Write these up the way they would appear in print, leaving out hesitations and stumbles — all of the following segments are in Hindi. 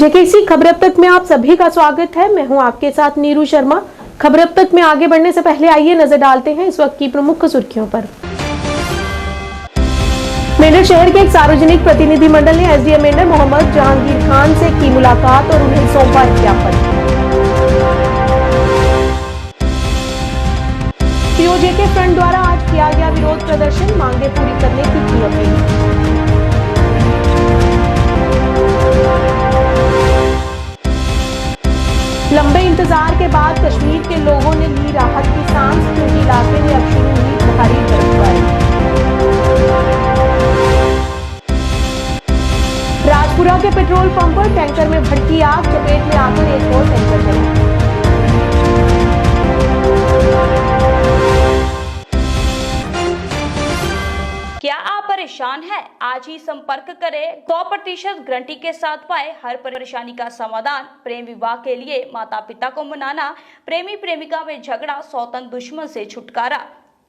जेकेसी खबर अब तक में आप सभी का स्वागत है। मैं हूं आपके साथ नीरू शर्मा। खबर अब तक में आगे बढ़ने से पहले आइए नजर डालते हैं इस वक्त की प्रमुख सुर्खियों पर। मेंढर शहर के एक सार्वजनिक प्रतिनिधिमंडल ने एसडीएम मेंढर मोहम्मद जहांगीर खान से की मुलाकात और उन्हें सौंपा ज्ञापन। पीओजेके फ्रंट द्वारा आज किया गया विरोध प्रदर्शन, मांगे पूरी करने की अपील। लंबे इंतजार के बाद कश्मीर के लोगों ने ली राहत की सांस, क्योंकि इलाके में अब शुरू हुई भारी बर्फबारी। राजपुरा के पेट्रोल पंप पर टैंकर में भड़की आग, चपेट में आकर एक और टैंकर जला। क्या आप परेशान हैं? आज ही संपर्क करें। 100% गारंटी के साथ पाए हर परेशानी का समाधान। प्रेम विवाह के लिए माता पिता को मनाना, प्रेमी प्रेमिका में झगड़ा, सौतन दुश्मन से छुटकारा,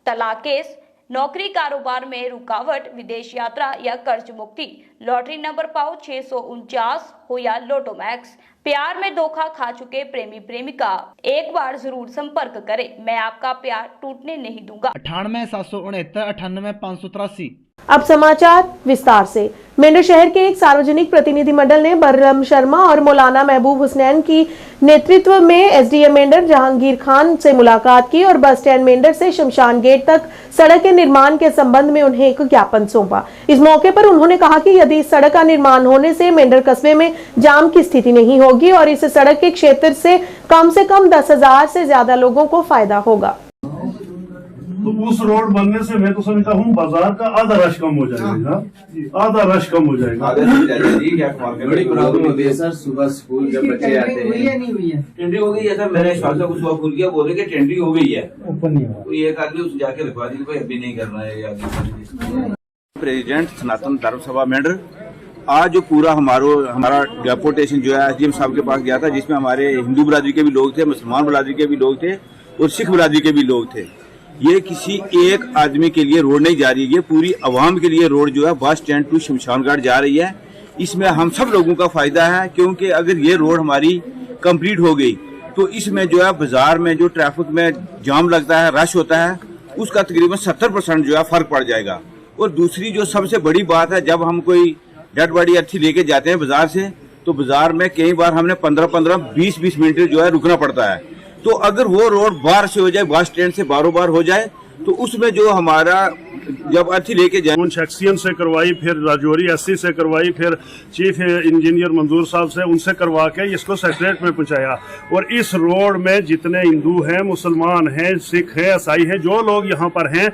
तलाक केस, नौकरी कारोबार में रुकावट, विदेश यात्रा या कर्ज मुक्ति, लॉटरी नंबर पाओ 649 हो या लोटो मैक्स, प्यार में धोखा खा चुके प्रेमी प्रेमिका, एक बार जरूर संपर्क करें। मैं आपका प्यार टूटने नहीं दूंगा। 98 769 98 583। अब समाचार विस्तार से। मेंढर शहर के एक सार्वजनिक प्रतिनिधिमंडल ने बर्रम शर्मा और मौलाना महबूब हुसैन की नेतृत्व में एसडीएम मेंढर जहांगीर खान से मुलाकात की और बस स्टैंड मेंढर से शमशान गेट तक सड़क के निर्माण के संबंध में उन्हें एक ज्ञापन सौंपा। इस मौके पर उन्होंने कहा कि यदि इस सड़क का निर्माण होने से मेंढर कस्बे में जाम की स्थिति नहीं होगी और इस सड़क के क्षेत्र से कम 10,000 से ज्यादा लोगों को फायदा होगा। तो उस रोड बनने से मैं तो समझता हूँ बाजार का आधा रश कम हो जाएगा, आधा रश कम हो जाएगा। बड़ी प्रॉब्लम होती है सर, सुबह स्कूल के बच्चे आते हैं। नहीं हुई है टेंडरी हो गई है सर, मैंने शासक को सुबह फोन किया, बोले कि टेंडरी हो गई है, तो एक आदमी उस जाके लिखवा दी, भाई अभी नहीं करना है। प्रेसिडेंट सनातन धर्म सभा मेंढर आज जो पूरा हमारा डेपुटेशन जो है एसडीएम साहब के पास गया था, जिसमें हमारे हिंदू बिरादरी के भी लोग थे, मुसलमान बिरादरी के भी लोग थे और सिख बिरादरी के भी लोग थे। ये किसी एक आदमी के लिए रोड नहीं जा रही है, ये पूरी अवाम के लिए रोड जो है बस स्टैंड टू शमशान घाट जा रही है। इसमें हम सब लोगों का फायदा है, क्योंकि अगर ये रोड हमारी कंप्लीट हो गई तो इसमें जो है बाजार में जो ट्रैफिक में जाम लगता है, रश होता है, उसका तकरीबन 70% जो है फर्क पड़ जाएगा। और दूसरी जो सबसे बड़ी बात है, जब हम कोई डेड बॉडी अर्थी लेके जाते हैं बाजार से, तो बाजार में कई बार हमने 15-15, 20-20 मिनट जो है रुकना पड़ता है। तो अगर वो रोड बाहर से हो जाए, बस स्टैंड से बारों बार हो जाए, तो उसमें जो हमारा जब अर्थी लेके जाए सेक्शन से करवाई, फिर राजौरी एससी से करवाई, फिर चीफ इंजीनियर मंजूर साहब से उनसे करवा के इसको सेक्रेटरीट में पहुंचाया। और इस रोड में जितने हिंदू हैं, मुसलमान हैं, सिख हैं, ईसाई हैं, जो लोग यहाँ पर हैं,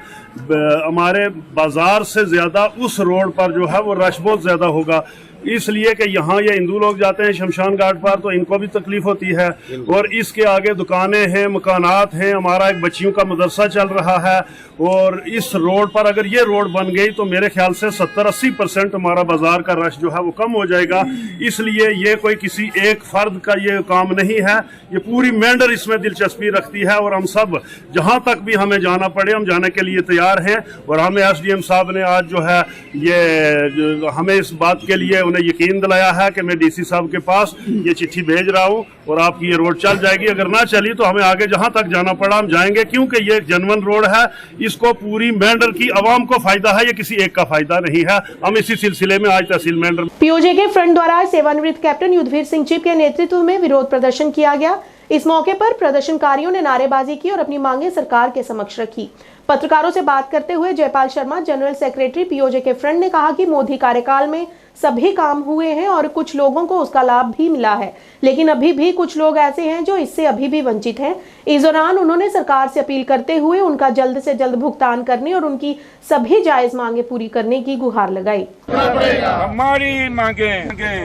हमारे बाजार से ज्यादा उस रोड पर जो है वो रश बहुत ज्यादा होगा। इसलिए कि यहाँ ये हिंदू लोग जाते हैं शमशान घाट पर, तो इनको भी तकलीफ होती है। और इसके आगे दुकानें हैं, मकानात हैं, हमारा एक बच्चियों का मदरसा चल रहा है। और इस रोड पर अगर ये रोड बन गई तो मेरे ख्याल से 70-80% हमारा बाजार का रश जो है वो कम हो जाएगा। इसलिए ये कोई किसी एक फर्द का ये काम नहीं है, ये पूरी मेंढर इसमें दिलचस्पी रखती है। और हम सब जहाँ तक भी हमें जाना पड़े, हम जाने के लिए तैयार हैं। और हमें एसडीएम साहब ने आज जो है ये हमें इस बात के लिए उन्हें यकीन दिलाया है कि मैं डीसी साहब के पास ये चिट्ठी भेज रहा हूं और आपकी ये रोड चल जाएगी। अगर ना चली तो हमें आगे जहां तक जाना पड़ा हम जाएंगे, क्योंकि ये एक जनवन रोड है, इसको पूरी मेंढर की आवाम को फायदा है, ये किसी एक का फायदा नहीं है। हम इसी सिलसिले में आज तहसील मेंढर पीओजेके फ्रंट द्वारा सेवानिवृत्त कैप्टन युद्धवीर सिंह चिप के नेतृत्व में विरोध प्रदर्शन किया गया। इस मौके पर प्रदर्शनकारियों ने नारेबाजी की और अपनी मांगे सरकार के समक्ष रखी। पत्रकारों से बात करते हुए Jaipal Sharma, general secretary PoJK front, ने कहा कि मोदी कार्यकाल में सभी काम हुए हैं और कुछ लोगों को उसका लाभ भी मिला है, लेकिन अभी भी कुछ लोग ऐसे हैं जो इससे अभी भी वंचित हैं। इस दौरान उन्होंने सरकार से अपील करते हुए उनका जल्द से जल्द भुगतान करने और उनकी सभी जायज मांगे पूरी करने की गुहार लगाई। हमारी मांगे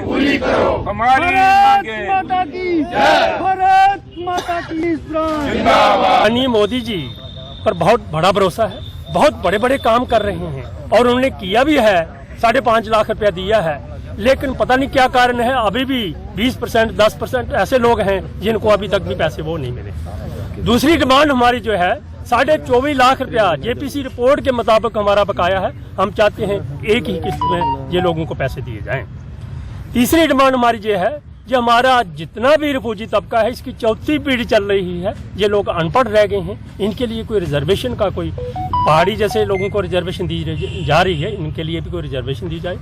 पूरी करो, हमारी मांगे माता की जय, भारत माता की जिंदाबाद। मोदी जी पर बहुत बड़ा भरोसा है, बहुत बड़े बड़े काम कर रहे हैं और उन्होंने किया भी है। 5.5 लाख रुपया दिया है, लेकिन पता नहीं क्या कारण है, अभी भी 20%, 10% ऐसे लोग हैं जिनको अभी तक भी पैसे वो नहीं मिले। दूसरी डिमांड हमारी जो है 24.5 लाख रुपया जेपीसी रिपोर्ट के मुताबिक हमारा बकाया है। हम चाहते हैं एक ही किस्त में ये लोगों को पैसे दिए जाएं। तीसरी डिमांड हमारी ये है जो हमारा जितना भी रिफ्यूजी तबका है इसकी चौथी पीढ़ी चल रही है, ये लोग अनपढ़ रह गए हैं, इनके लिए कोई रिजर्वेशन का कोई पहाड़ी जैसे लोगों को रिजर्वेशन दी जा रही है, इनके लिए भी कोई रिजर्वेशन दी जाए,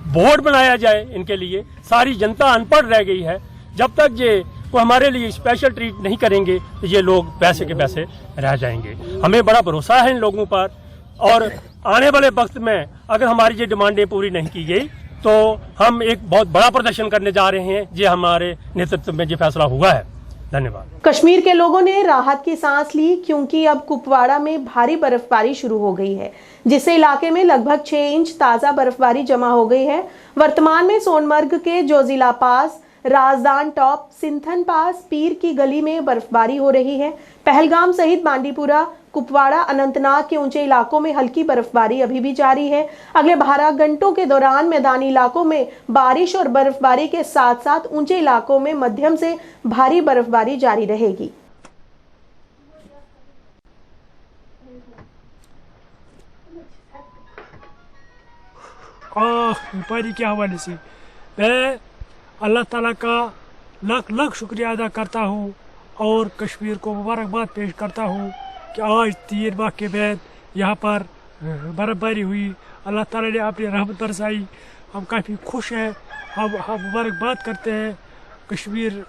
बोर्ड बनाया जाए इनके लिए। सारी जनता अनपढ़ रह गई है, जब तक ये को हमारे लिए स्पेशल ट्रीट नहीं करेंगे तो ये लोग पैसे के पैसे रह जाएंगे। हमें बड़ा भरोसा है इन लोगों पर, और आने वाले वक्त में अगर हमारी ये डिमांडें पूरी नहीं की गई तो हम एक बहुत बड़ा प्रदर्शन करने जा रहे हैं। ये हमारे नेतृत्व में ये फैसला हुआ है। धन्यवाद। कश्मीर के लोगों ने राहत की सांस ली, क्योंकि अब कुपवाड़ा में भारी बर्फबारी शुरू हो गई है, जिससे इलाके में लगभग 6 इंच ताज़ा बर्फबारी जमा हो गई है। वर्तमान में सोनमर्ग के जोजिला पास, राजदान टॉप, सिंथन पास, पीर की गली में बर्फबारी हो रही है। पहलगाम सहित बांडीपुरा, कुपवाड़ा, अनंतनाग के ऊंचे इलाकों में हल्की बर्फबारी अभी भी जारी है। अगले 12 घंटों के दौरान मैदानी इलाकों में बारिश और बर्फबारी के साथ साथ ऊंचे इलाकों में मध्यम से भारी बर्फबारी जारी रहेगी। व्यापारी के हवाले से मैं अल्लाह ताला का लाख लाख शुक्रिया अदा करता हूँ और कश्मीर को मुबारकबाद पेश करता हूँ कि आज 3 माह के बाद यहाँ पर बर्फबारी हुई, अल्लाह ताला ने अपनी रहमत बरसाई। हम काफ़ी खुश हैं, हम मुबारकबाद करते हैं कश्मीर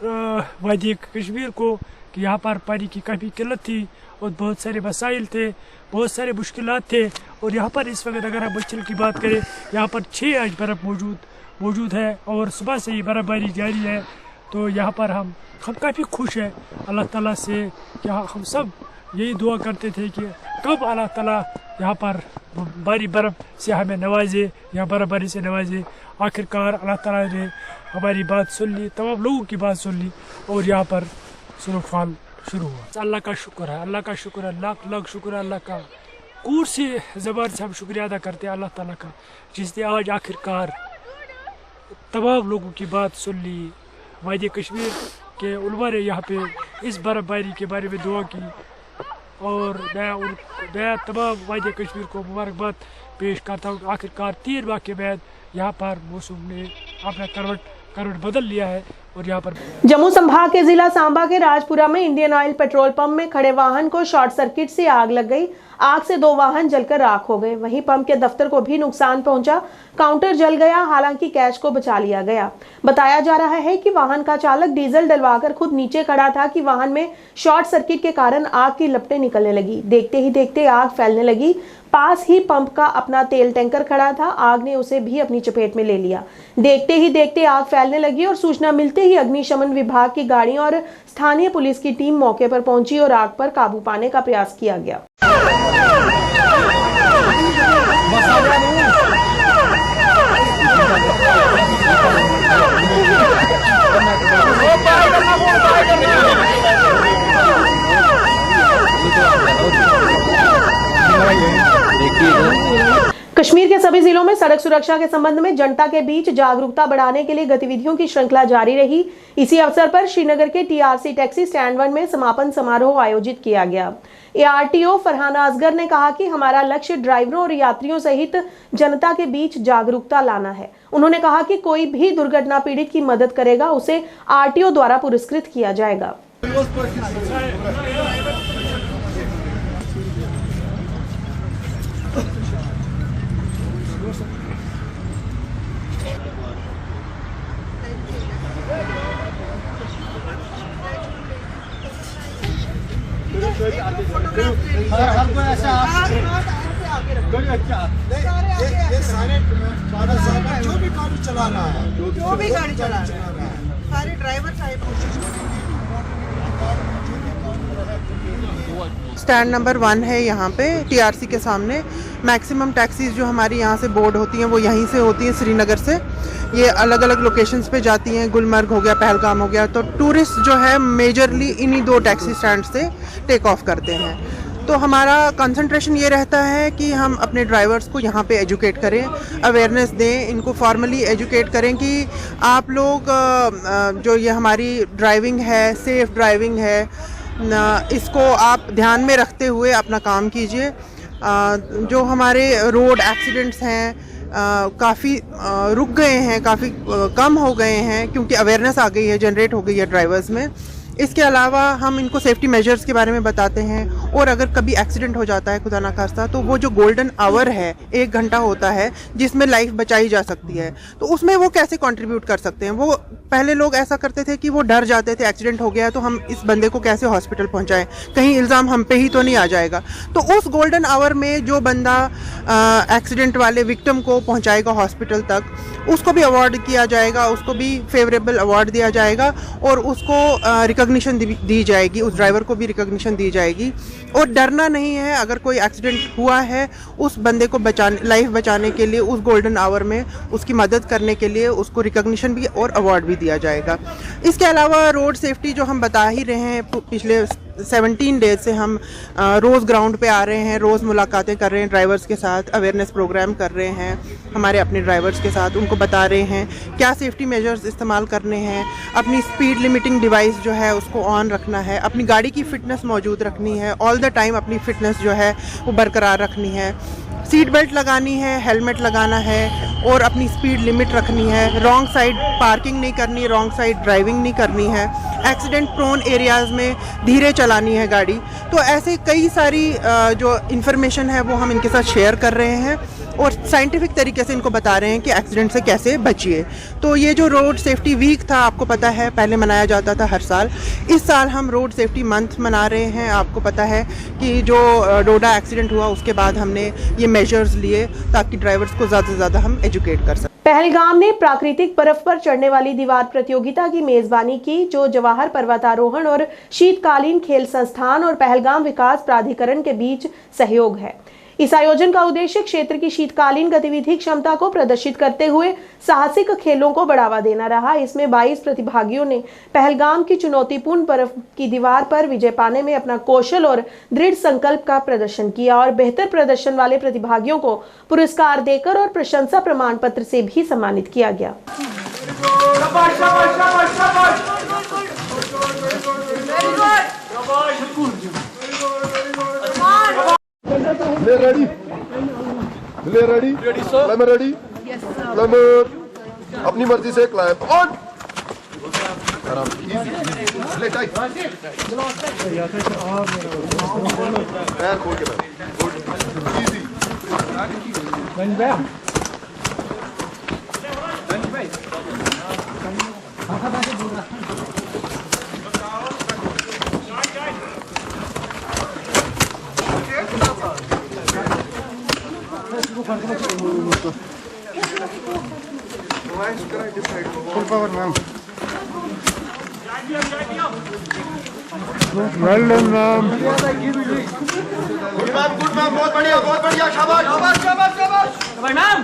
वादी कश्मीर को कि यहाँ पर पानी की काफ़ी किल्लत थी और बहुत सारे मसाइल थे, बहुत सारे मुश्किलात थे। और यहाँ पर इस वक्त अगर हम मुश्किल की बात करें, यहाँ पर 6 इंच बर्फ़ मौजूद है और सुबह से ही बर्फबारी जारी है। तो यहाँ पर हम काफ़ी खुश हैं अल्लाह ताला से कि हम सब यही दुआ करते थे कि कब अल्लाह ताला यहाँ पर भारी बर्फ़ से हमें नवाजे, यहाँ बर्फबारी से नवाजे। आखिरकार अल्लाह ताला ने हमारी बात सुन ली, तमाम लोगों की बात सुन ली और यहाँ पर स्नोफॉल शुरू हुआ। अल्लाह का शुक्र है, अल्लाह का शुक्र है, लाख लाख शुक्र है अल्लाह का। कूर से ज़बान से हम शुक्रिया अदा करते हैं अल्लाह ताला का, जिसने आज आखिरकार तमाम लोगों की बात सुन ली। वादी कश्मीर के उलमा ने यहाँ पे इस बर्फबारी के बारे में दुआ की और मैं तमाम वादी कश्मीर को मुबारकबाद पेश करता हूँ। आखिरकार 3 माह के बाद यहाँ पर मौसम ने अपना करवट बदल लिया है और यहाँ पर जम्मू संभाग के जिला सांबा के राजपुरा में इंडियन ऑयल पेट्रोल पंप में खड़े वाहन को शॉर्ट सर्किट से आग लग गई। आग से 2 वाहन जलकर राख हो गए। वहीं पंप के दफ्तर को भी नुकसान पहुंचा, काउंटर जल गया, हालांकि कैश को बचा लिया गया। बताया जा रहा है कि वाहन का चालक डीजल डलवाकर खुद नीचे खड़ा था कि वाहन में शॉर्ट सर्किट के कारण आग की लपटें निकलने लगी। देखते ही देखते आग फैलने लगी। पास ही पंप का अपना तेल टैंकर खड़ा था, आग ने उसे भी अपनी चपेट में ले लिया। देखते ही देखते आग फैलने लगी और सूचना मिलते ही अग्निशमन विभाग की गाड़ियां और स्थानीय पुलिस की टीम मौके पर पहुंची और आग पर काबू पाने का प्रयास किया गया। कश्मीर के सभी जिलों में सड़क सुरक्षा के संबंध में जनता के बीच जागरूकता बढ़ाने के लिए गतिविधियों की श्रृंखला जारी रही। इसी अवसर पर श्रीनगर के टीआरसी टैक्सी स्टैंड 1 में समापन समारोह आयोजित किया गया। एआरटीओ फरहाना असगर ने कहा कि हमारा लक्ष्य ड्राइवरों और यात्रियों सहित जनता के बीच जागरूकता लाना है। उन्होंने कहा कि कोई भी दुर्घटना पीड़ित की मदद करेगा उसे आरटीओ द्वारा पुरस्कृत किया जाएगा। जो भी गाड़ी चला रहा है सारे ड्राइवर साहब स्टैंड नंबर 1 है यहाँ पे टीआरसी के सामने। मैक्सिमम टैक्सीज जो हमारी यहाँ से बोर्ड होती हैं वो यहीं से होती हैं, श्रीनगर से। ये अलग अलग लोकेशंस पे जाती हैं, गुलमर्ग हो गया, पहलगाम हो गया। तो टूरिस्ट जो है मेजरली इन्हीं 2 टैक्सी स्टैंड से टेक ऑफ करते हैं। तो हमारा कंसंट्रेशन ये रहता है कि हम अपने ड्राइवर्स को यहाँ पे एजुकेट करें, अवेयरनेस दें, इनको फॉर्मली एजुकेट करें कि आप लोग जो ये हमारी ड्राइविंग है, सेफ़ ड्राइविंग है, इसको आप ध्यान में रखते हुए अपना काम कीजिए। जो हमारे रोड एक्सीडेंट्स हैं काफ़ी रुक गए हैं, काफ़ी कम हो गए हैं क्योंकि अवेयरनेस आ गई है, जनरेट हो गई है ड्राइवर्स में। इसके अलावा हम इनको सेफ्टी मेजर्स के बारे में बताते हैं और अगर कभी एक्सीडेंट हो जाता है खुदा ना खास्ता तो वो जो गोल्डन आवर है 1 घंटा होता है जिसमें लाइफ बचाई जा सकती है, तो उसमें वो कैसे कंट्रीब्यूट कर सकते हैं। वो पहले लोग ऐसा करते थे कि वो डर जाते थे एक्सीडेंट हो गया तो हम इस बंदे को कैसे हॉस्पिटल पहुंचाएं, कहीं इल्ज़ाम हम पे ही तो नहीं आ जाएगा। तो उस गोल्डन आवर में जो बंदा एक्सीडेंट वाले विक्टिम को पहुंचाएगा हॉस्पिटल तक, उसको भी अवार्ड किया जाएगा, उसको भी फेवरेबल अवार्ड दिया जाएगा और उसको रिकॉग्निशन दी जाएगी, उस ड्राइवर को भी रिकॉग्निशन दी जाएगी। और डरना नहीं है, अगर कोई एक्सीडेंट हुआ है उस बंदे को लाइफ बचाने के लिए उस गोल्डन आवर में उसकी मदद करने के लिए उसको रिकॉग्निशन भी और अवार्ड भी दिया जाएगा। इसके अलावा रोड सेफ्टी जो हम बता ही रहे हैं, पिछले 17 डेज से हम रोज़ ग्राउंड पे आ रहे हैं, रोज़ मुलाकातें कर रहे हैं ड्राइवर्स के साथ, अवेयरनेस प्रोग्राम कर रहे हैं हमारे अपने ड्राइवर्स के साथ, उनको बता रहे हैं क्या सेफ्टी मेजर्स इस्तेमाल करने हैं, अपनी स्पीड लिमिटिंग डिवाइस जो है उसको ऑन रखना है, अपनी गाड़ी की फ़िटनेस मौजूद रखनी है, ऑल द टाइम अपनी फ़िटनेस जो है वो बरकरार रखनी है, सीट बेल्ट लगानी है, हेलमेट लगाना है और अपनी स्पीड लिमिट रखनी है, रॉन्ग साइड पार्किंग नहीं करनी, रॉन्ग साइड ड्राइविंग नहीं करनी है, एक्सीडेंट प्रोन एरियाज़ में धीरे चलानी है गाड़ी। तो ऐसे कई सारी जो इन्फॉर्मेशन है वो हम इनके साथ शेयर कर रहे हैं और साइंटिफिक तरीके से इनको बता रहे हैं कि एक्सीडेंट से कैसे बचिए। तो ये जो रोड सेफ्टी वीक था, आपको पता है पहले मनाया जाता था हर साल, इस साल हम रोड सेफ्टी मंथ मना रहे हैं। आपको पता है कि जो डोडा एक्सीडेंट हुआ उसके बाद हमने ये मेजर्स लिए ताकि ड्राइवर्स को ज़्यादा से ज़्यादा हम एजुकेट कर सकें। पहलगाम ने प्राकृतिक बर्फ पर चढ़ने वाली दीवार प्रतियोगिता की मेजबानी की, जो जवाहर पर्वतारोहण और शीतकालीन खेल संस्थान और पहलगाम विकास प्राधिकरण के बीच सहयोग है। इस आयोजन का उद्देश्य क्षेत्र की शीतकालीन गतिविधि क्षमता को प्रदर्शित करते हुए साहसिक खेलों को बढ़ावा देना रहा। इसमें 22 प्रतिभागियों ने पहलगाम की चुनौतीपूर्ण बर्फ की दीवार पर विजय पाने में अपना कौशल और दृढ़ संकल्प का प्रदर्शन किया और बेहतर प्रदर्शन वाले प्रतिभागियों को पुरस्कार देकर और प्रशंसा प्रमाण पत्र से भी सम्मानित किया गया। रेडी क्लाइंबर रेडी क्लाइंबर अपनी मर्जी से क्लाइंब ऑन आराम इजी ले टाइट पैर खोल के बैठ good easy full power ma'am, well done ma'am, good ma'am, बहुत बढ़िया, शाबाश शाबाश शाबाश शाबाश मैम।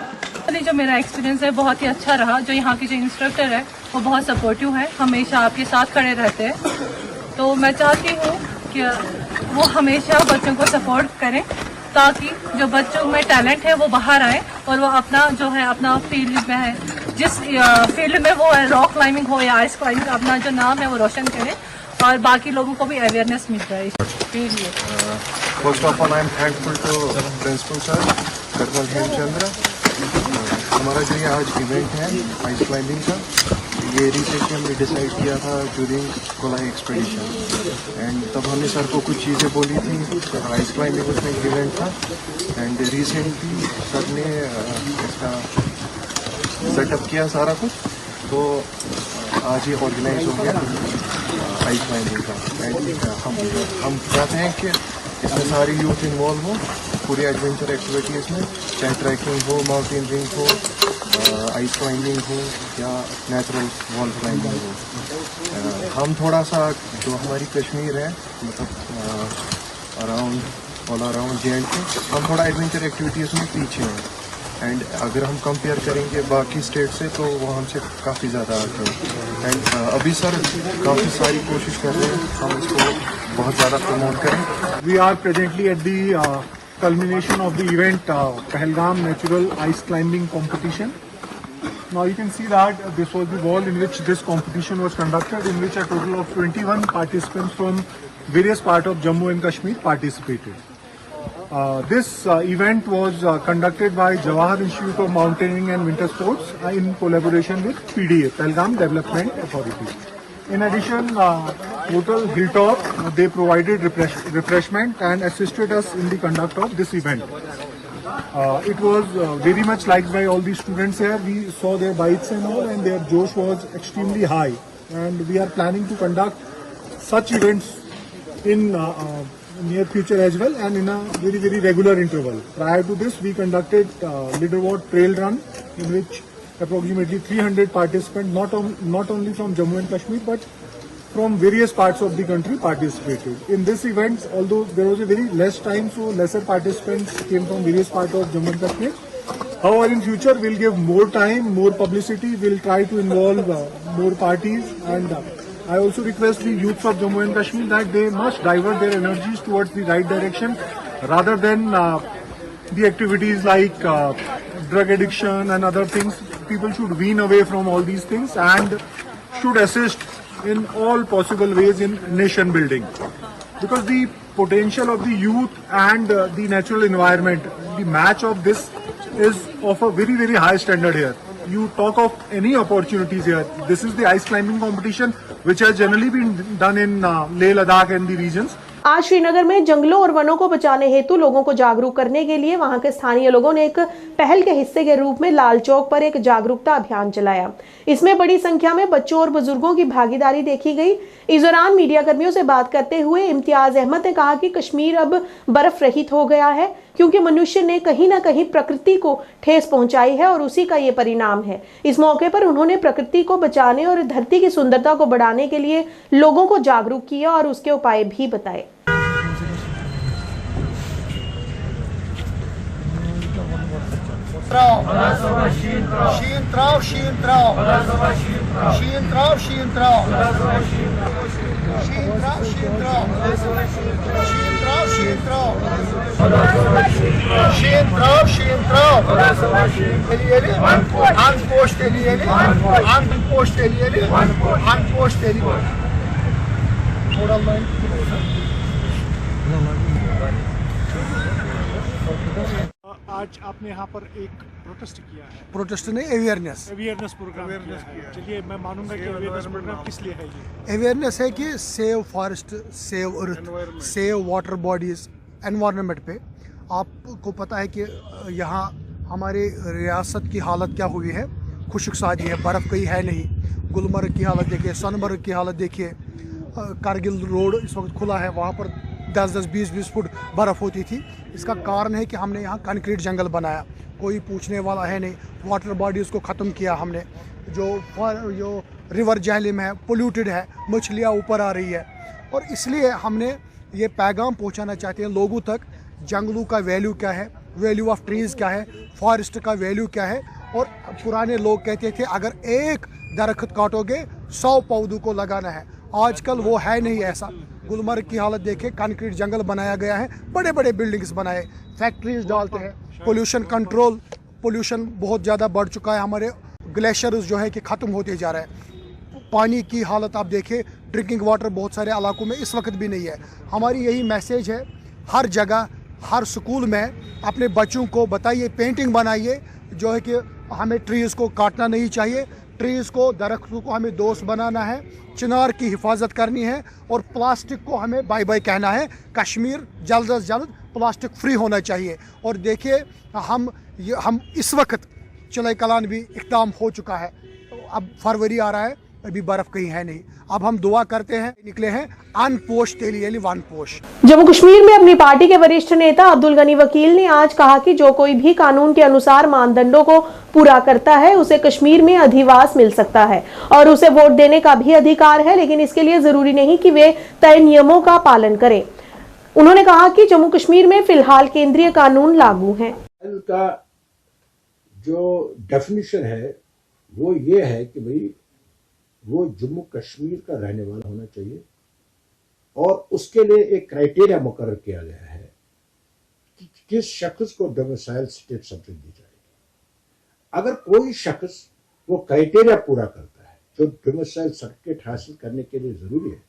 जो मेरा एक्सपीरियंस है बहुत ही अच्छा रहा। जो यहाँ के जो इंस्ट्रक्टर है वो बहुत सपोर्टिव है, हमेशा आपके साथ खड़े रहते हैं। तो मैं चाहती हूँ कि वो हमेशा बच्चों को सपोर्ट करें ताकि जो बच्चों में टैलेंट है वो बाहर आए और वो अपना जो है अपना फील्ड में है, जिस फील्ड में वो है, रॉक क्लाइंबिंग हो या आइस क्लाइंबिंग, अपना जो नाम है वो रोशन करें और बाकी लोगों को भी अवेयरनेस मिल जाए इसके लिए। First of all I am thankful to principal sir colonel Hemchandra. हमारा जो ये आज इवेंट है आइस क्लाइंबिंग का, ये रिसेंटली हमने डिसाइड किया था ड्यूरिंग कोलाई एक्सपेडिशन एंड तब हमने सर को कुछ चीज़ें बोली थी। आइस क्लाइंबिंग उसमें एक इवेंट था एंड रिसेंटली सर ने इसका सेटअप किया सारा कुछ, तो आज ये ऑर्गेनाइज हो गया आइस क्लाइंबिंग का। एंड हम चाहते हैं कि इसमें सारी यूथ इन्वॉल्व हो पूरी एडवेंचर एक्टिविटीज़ में, चाहे ट्रैकिंग हो, माउंटेनियरिंग हो, आइस क्लाइंबिंग हो या नेचुरल वॉल क्लाइंबिंग हो। हम थोड़ा सा जो हमारी कश्मीर है मतलब ऑल अराउंड JNK, हम थोड़ा एडवेंचर एक्टिविटीज़ में पीछे हैं एंड अगर हम कंपेयर करेंगे बाकी स्टेट से तो वो हमसे काफ़ी ज़्यादा आगे हैं। एंड अभी सर काफ़ी सारी कोशिश कर रहे हैं हम इसको बहुत ज़्यादा प्रमोट करें। We are presently at the culmination of the event Pahalgam Natural Ice Climbing Competition. Now you can see that this was the wall in which this competition was conducted, in which a total of 21 participants from various parts of Jammu and Kashmir participated. This event was conducted by Jawahar Institute of Mountaineering and Winter Sports in collaboration with PDA, Pahalgam Development Authority. In addition, Hotel Hilltop, they provided refreshment and assisted us in the conduct of this event. It was very much liked by all the students here. We saw their bites and all, and their josh was extremely high. And we are planning to conduct such events in near future as well, and in a very, very regular interval. Prior to this, we conducted Leaderboard Trail Run, in which approximately 300 participants, not only from Jammu and Kashmir, but from various parts of the country participated. In this event, although there was a very less time, so lesser participants came from various parts of Jammu and Kashmir. However, in future, we'll give more time, more publicity, we'll try to involve more parties, and I also request the youths of Jammu and Kashmir that they must divert their energies towards the right direction rather than the activities like drug addiction and other things. People should wean away from all these things and should assist in all possible ways in nation building. Because the potential of the youth and the natural environment, the match of this is of a very, very high standard here. You talk of any opportunities here. This is the ice climbing competition which has generally been done in Leh, Ladakh and the regions. आज श्रीनगर में जंगलों और वनों को बचाने हेतु लोगों को जागरूक करने के लिए वहां के स्थानीय लोगों ने एक पहल के हिस्से के रूप में लाल चौक पर एक जागरूकता अभियान चलाया। इसमें बड़ी संख्या में बच्चों और बुजुर्गों की भागीदारी देखी गई। इस दौरान मीडिया कर्मियों से बात करते हुए इम्तियाज अहमद ने कहा कि कश्मीर अब बर्फ रहित हो गया है क्योंकि मनुष्य ने कहीं ना कहीं प्रकृति को ठेस पहुंचाई है और उसी का ये परिणाम है। इस मौके पर उन्होंने प्रकृति को बचाने और धरती की सुंदरता को बढ़ाने के लिए लोगों को जागरूक किया और उसके उपाय भी बताए। आज आपने यहाँ पर एक प्रोटेस्ट किया है। प्रोटेस्ट नहीं, अवेयरनेस प्रोग्राम चलिए, मैं मानूंगा कि अवेयरनेस प्रोग्राम किस लिए है ये? अवेयरनेस है कि save forest, save earth, save water bodies, environment पे। आपको पता है कि यहाँ हमारे रियासत की हालत क्या हुई है, खुशक सादी है, बर्फ़ कहीं है नहीं। गुलमर्ग की हालत देखिए, सोनमर्ग की हालत देखिए, कारगिल रोड इस वक्त खुला है, वहाँ पर 10-10, 20-20 फुट बर्फ़ होती थी। इसका कारण है कि हमने यहाँ कंक्रीट जंगल बनाया, कोई पूछने वाला है नहीं। वाटर बॉडीज़ को ख़त्म किया हमने, जो रिवर जहलिम है, पोल्यूटेड है, मछलियाँ ऊपर आ रही है। और इसलिए हमने ये पैगाम पहुँचाना चाहते हैं लोगों तक, जंगलों का वैल्यू क्या है, वैल्यू ऑफ ट्रीज़ क्या है, फॉरेस्ट का वैल्यू क्या है। और पुराने लोग कहते थे अगर एक दरख्त काटोगे 100 पौधों को लगाना है। आजकल वो है नहीं ऐसा। गुलमर्ग की हालत देखे, कंक्रीट जंगल बनाया गया है, बड़े बड़े बिल्डिंग्स बनाए, फैक्ट्रीज डालते हैं, पोल्यूशन कंट्रोल, पोल्यूशन बहुत ज़्यादा बढ़ चुका है। हमारे ग्लेशियर्स जो है कि ख़त्म होते जा रहे हैं। पानी की हालत आप देखें, ड्रिंकिंग वाटर बहुत सारे इलाकों में इस वक्त भी नहीं है। हमारी यही मैसेज है, हर जगह हर स्कूल में अपने बच्चों को बताइए, पेंटिंग बनाइए जो है कि हमें ट्रीज़ को काटना नहीं चाहिए, ट्रीज़ को, दरख्तों को हमें दोस्त बनाना है, चिनार की हिफाजत करनी है और प्लास्टिक को हमें बाय बाय कहना है। कश्मीर जल्द से जल्द प्लास्टिक फ्री होना चाहिए। और देखिए हम इस वक्त चिलाई कलान भी इक़दाम हो चुका है, अब फरवरी आ रहा है, अभी बर्फ़ कहीं है नहीं। अब हम दुआ करते हैं, निकले हैं अनपोश तेली यानी वन पोश। जम्मू कश्मीर में अपनी पार्टी के वरिष्ठ नेता अब्दुल गनी वकील ने आज कहा कि जो कोई भी कानून के अनुसार मानदंडों को पूरा करता है उसे कश्मीर में अधिवास मिल सकता है और उसे वोट देने का भी अधिकार है, लेकिन इसके लिए जरूरी नहीं कि वे तय नियमों का पालन करें। उन्होंने कहा कि जम्मू कश्मीर में फिलहाल केंद्रीय कानून लागू हैं। का जो डेफिनेशन है वो ये है कि भाई वो जम्मू कश्मीर का रहने वाला होना चाहिए और उसके लिए एक क्राइटेरिया मुकर्रर किया गया है कि किस शख्स को डोमिसाइल स्टेट सब्सिडी दी जाएगी। अगर कोई शख्स वो क्राइटेरिया पूरा करता है जो डोमिसाइल सर्टिफिकेट हासिल करने के लिए जरूरी है,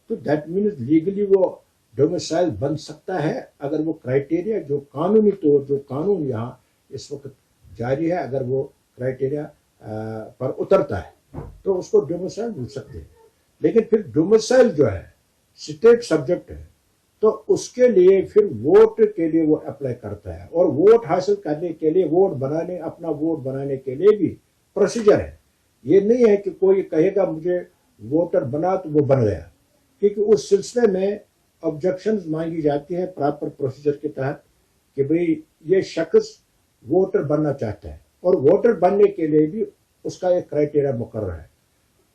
तो दैट मीन्स लीगली वो डोमिसाइल बन सकता है अगर वो क्राइटेरिया जो कानूनी तौर जो कानून यहाँ इस वक्त जारी है, अगर वो क्राइटेरिया पर उतरता है तो उसको डोमिसाइल मिल सकते हैं। लेकिन फिर डोमिसाइल जो है स्टेट सब्जेक्ट है, तो उसके लिए फिर वोट के लिए वो अप्लाई करता है, और वोट हासिल करने के लिए अपना वोट बनाने के लिए भी प्रोसीजर है। ये नहीं है कि कोई कहेगा मुझे वोटर बना तो वो बन गया, क्योंकि उस सिलसिले में ऑब्जेक्शंस मांगी जाती है प्रॉपर प्रोसीजर के तहत कि भाई ये शख्स वोटर बनना चाहता है, और वोटर बनने के लिए भी उसका एक क्राइटेरिया मुकर्रर है।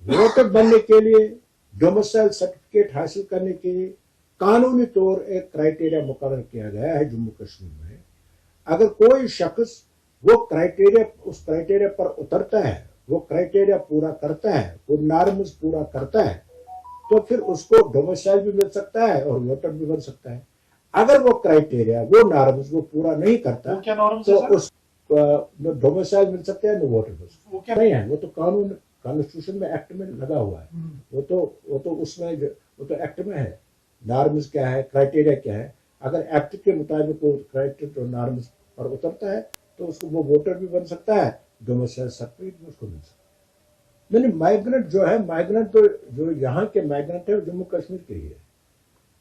वोटर बनने के लिए, डोमिसाइल सर्टिफिकेट हासिल करने के लिए कानूनी तौर एक क्राइटेरिया मुकर्रर किया गया है जम्मू कश्मीर में। अगर कोई शख्स उस क्राइटेरिया पर उतरता है, वो क्राइटेरिया पूरा करता है, वो नॉर्म्स पूरा करता है, तो फिर उसको डोमिसाइल भी मिल सकता है और वोटर भी बन सकता है। अगर वो क्राइटेरिया, वो नॉर्म्स वो पूरा नहीं करता, तो उस डोमिसाइल मिल सकता है, न वोटर मिल सकता है। वो क्या नहीं है, वो तो कानून कॉन्स्टिट्यूशन में एक्ट में लगा हुआ है, वो तो उसमें वो तो एक्ट में है, नॉर्म्स क्या है, क्राइटेरिया क्या है। अगर एक्ट के मुताबिक वो क्राइटेरिया और नॉर्म्स पर उतरता है तो उसको वो वोटर भी बन सकता है, डोमिसाइल सर्टिफिकेट भी उसको मिल सकता है। मैंने माइग्रेंट जो है, माइग्रेंट तो जो यहाँ के माइग्रेंट है वो जम्मू कश्मीर के ही है,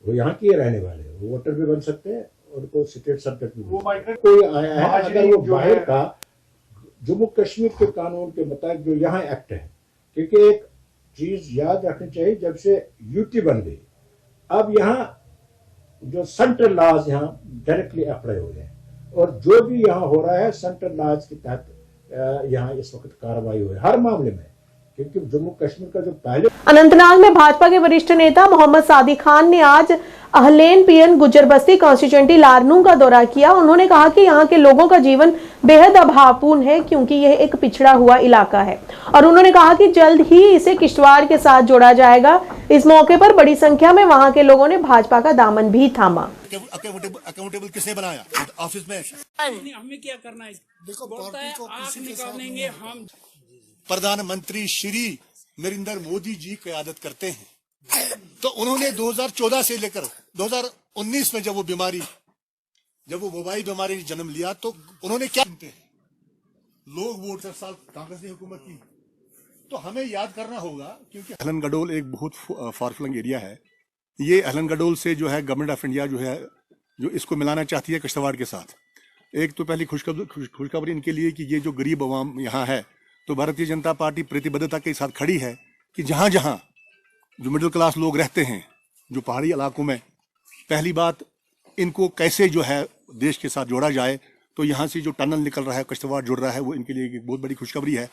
वो यहाँ के रहने वाले हैं, वो वोटर भी बन सकते हैं, उनको स्टेट सब्जेक्ट भी। वो माइग्रेंट कोई आया है, अगर वो बाहर का, जम्मू कश्मीर के कानून के मुताबिक जो यहाँ एक्ट है, क्योंकि एक चीज याद रखनी चाहिए, जब से यूटी बन गई अब यहाँ जो सेंट्रल लॉज यहाँ डायरेक्टली अप्लाई हो रहे हैं, और जो भी यहाँ हो रहा है सेंट्रल लॉज के तहत यहाँ इस वक्त कार्रवाई हो रही है हर मामले में, क्योंकि जम्मू कश्मीर का जो पहले। अनंतनाग में भाजपा के वरिष्ठ नेता मोहम्मद सादी खान ने आज अहलेन पीएन गुज्जर बस्ती कॉन्स्टिट्यूएंटी लारनू का दौरा किया। उन्होंने कहा कि यहाँ के लोगों का जीवन बेहद अभावपूर्ण है, क्योंकि यह एक पिछड़ा हुआ इलाका है, और उन्होंने कहा कि जल्द ही इसे किश्तवाड़ के साथ जोड़ा जाएगा। इस मौके पर बड़ी संख्या में वहाँ के लोगों ने भाजपा का दामन भी थामा। अकाउंटेबल किसने बनाया? ऑफिस में हमें क्या करना है? देखो पार्टी को निकालेंगे हम। प्रधानमंत्री श्री नरेंद्र मोदी जी क़यादत करते हैं, तो उन्होंने 2014 से लेकर 2019 में जब वो वबाई बीमारी ने जन्म लिया, तो उन्होंने क्या लोग वोट 10 साल कांग्रेस ने हुकूमत की, तो हमें याद करना होगा, क्योंकि अहलन गडोल एक बहुत फार फ्लंग एरिया है। ये अहलन गडोल से जो है गवर्नमेंट ऑफ इंडिया जो इसको मिलाना चाहती है किश्तवाड़ के साथ। एक तो पहली खुशखबरी इनके लिए कि ये जो गरीब अवाम यहाँ है, तो भारतीय जनता पार्टी प्रतिबद्धता के साथ खड़ी है कि जहाँ जहाँ जो मिडिल क्लास लोग रहते हैं, जो पहाड़ी इलाकों में, पहली बात इनको कैसे जो है देश के साथ जोड़ा जाए। तो यहाँ से जो टनल निकल रहा है, किश्तवाड़ जुड़ रहा है, वो इनके लिए एक बहुत बड़ी खुशखबरी है।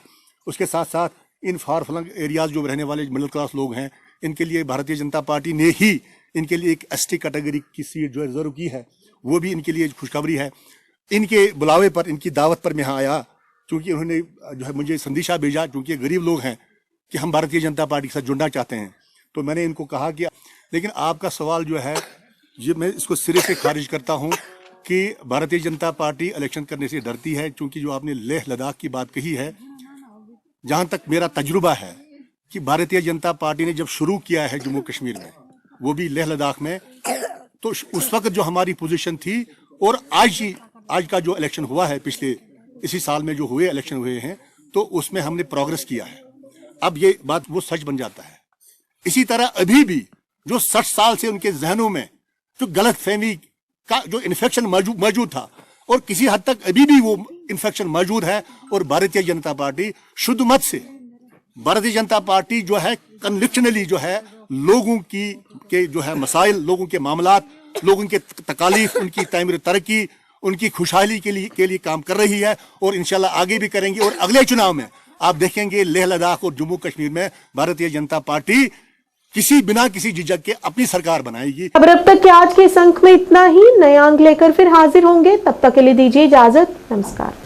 उसके साथ साथ इन फार फ्लंग एरियाज जो रहने वाले मिडिल क्लास लोग हैं, इनके लिए भारतीय जनता पार्टी ने ही इनके लिए एक एसटी कैटेगरी की सीट जो रिजर्व की है, वो भी इनके लिए खुशखबरी है। इनके बुलावे पर, इनकी दावत पर मैं यहाँ आया, क्योंकि उन्होंने जो है मुझे संदेशा भेजा, क्योंकि गरीब लोग हैं, कि हम भारतीय जनता पार्टी के साथ जुड़ना चाहते हैं। तो मैंने इनको कहा कि लेकिन आपका सवाल जो है, ये मैं इसको सिरे से खारिज करता हूँ कि भारतीय जनता पार्टी इलेक्शन करने से डरती है, क्योंकि जो आपने लेह लद्दाख की बात कही है, जहाँ तक मेरा तजुर्बा है कि भारतीय जनता पार्टी ने जब शुरू किया है जम्मू कश्मीर में, वो भी लेह लद्दाख में, तो उस वक्त जो हमारी पोजीशन थी, और आज का जो इलेक्शन हुआ है, पिछले इसी साल में जो इलेक्शन हुए हैं, तो उसमें हमने प्रोग्रेस किया है। अब ये बात वो सच बन जाता है। इसी तरह अभी भी जो 60 साल से उनके जहनों में जो गलत फहमी का जो इन्फेक्शन मौजूद था, और किसी हद तक अभी भी वो इन्फेक्शन मौजूद है, और भारतीय जनता पार्टी शुद्ध मत से, भारतीय जनता पार्टी जो है कन्विक्शनली जो है लोगों के जो है मसाइल, लोगों के मामलात, लोगों के तकालीफ, उनकी तामीर तरक्की, उनकी खुशहाली के लिए काम कर रही है, और इंशाल्लाह आगे भी करेंगे। और अगले चुनाव में आप देखेंगे लेह लद्दाख और जम्मू कश्मीर में भारतीय जनता पार्टी बिना किसी झिझक के अपनी सरकार बनाएगी। अब तक के आज के इस अंक में इतना ही। नया अंक लेकर फिर हाजिर होंगे, तब तक के लिए दीजिए इजाजत। नमस्कार।